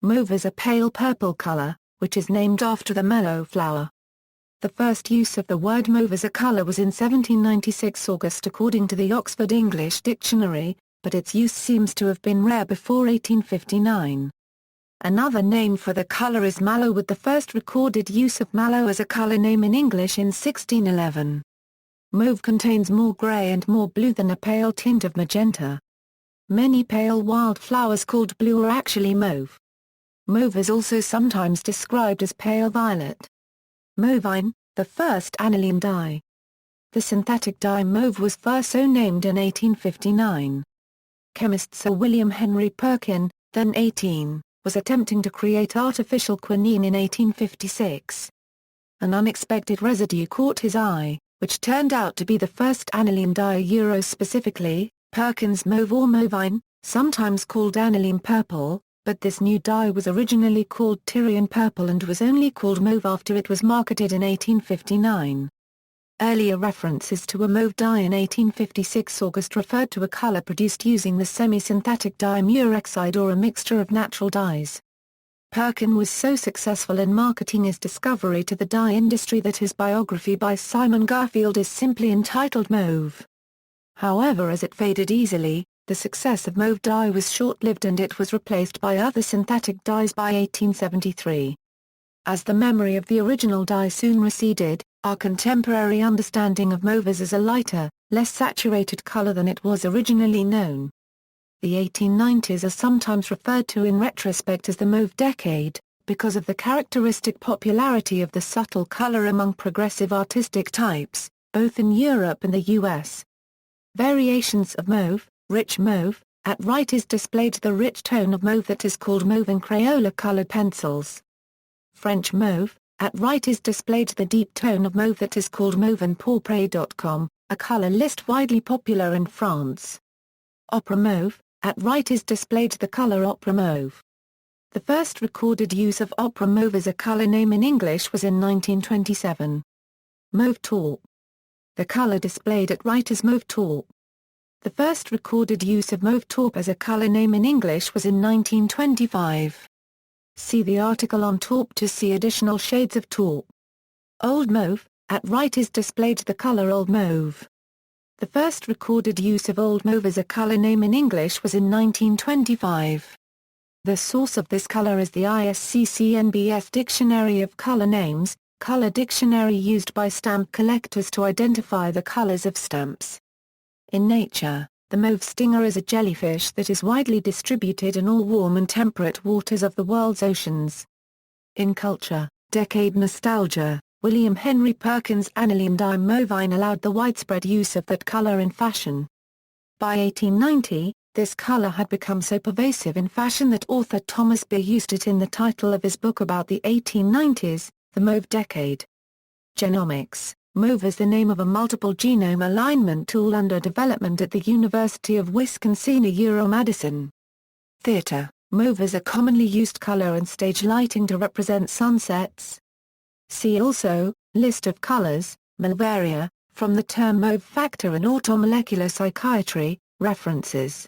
Mauve is a pale purple color, which is named after the mallow flower. The first use of the word mauve as a color was in 1796 August according to the Oxford English Dictionary, but its use seems to have been rare before 1859. Another name for the color is mallow, with the first recorded use of mallow as a color name in English in 1611. Mauve contains more gray and more blue than a pale tint of magenta. Many pale wildflowers called blue are actually mauve. Mauve is also sometimes described as pale violet. Mauvine, the first aniline dye. The synthetic dye mauve was first so named in 1859. Chemist Sir William Henry Perkin, then 18, was attempting to create artificial quinine in 1856. An unexpected residue caught his eye, which turned out to be the first aniline dye specifically, Perkin's mauve or mauvine, sometimes called aniline purple, but this new dye was originally called Tyrian purple and was only called mauve after it was marketed in 1859. Earlier references to a mauve dye in 1856 August referred to a color produced using the semi-synthetic dye murexide or a mixture of natural dyes. Perkin was so successful in marketing his discovery to the dye industry that his biography by Simon Garfield is simply entitled Mauve. However, as it faded easily, the success of mauve dye was short-lived and it was replaced by other synthetic dyes by 1873. As the memory of the original dye soon receded, our contemporary understanding of mauve is as a lighter, less saturated color than it was originally known. The 1890s are sometimes referred to in retrospect as the mauve decade, because of the characteristic popularity of the subtle color among progressive artistic types, both in Europe and the US. Variations of mauve, rich mauve, at right is displayed the rich tone of mauve that is called mauve in Crayola-colored pencils. French mauve, at right is displayed the deep tone of mauve that is called mauve in pourpre.com, a color list widely popular in France. Opera mauve, at right is displayed the color opera mauve. The first recorded use of opera mauve as a color name in English was in 1927. Mauve taupe. The color displayed at right is mauve taupe. The first recorded use of mauve taupe as a color name in English was in 1925. See the article on taupe to see additional shades of taupe. Old mauve, at right is displayed the color old mauve. The first recorded use of old mauve as a color name in English was in 1925. The source of this color is the ISCC-NBS Dictionary of Color Names, color dictionary used by stamp collectors to identify the colors of stamps. In nature, the mauve stinger is a jellyfish that is widely distributed in all warm and temperate waters of the world's oceans. In culture, decade nostalgia, William Henry Perkins' aniline dye mauvine allowed the widespread use of that color in fashion. By 1890, this color had become so pervasive in fashion that author Thomas Beer used it in the title of his book about the 1890s, The Mauve Decade. Genomics. Mauve is the name of a multiple genome alignment tool under development at the University of Wisconsin-Madison. Theater. Mauve is a commonly used color in stage lighting to represent sunsets. See also, List of colors, Malvaria, from the term mauve factor in automolecular psychiatry, references.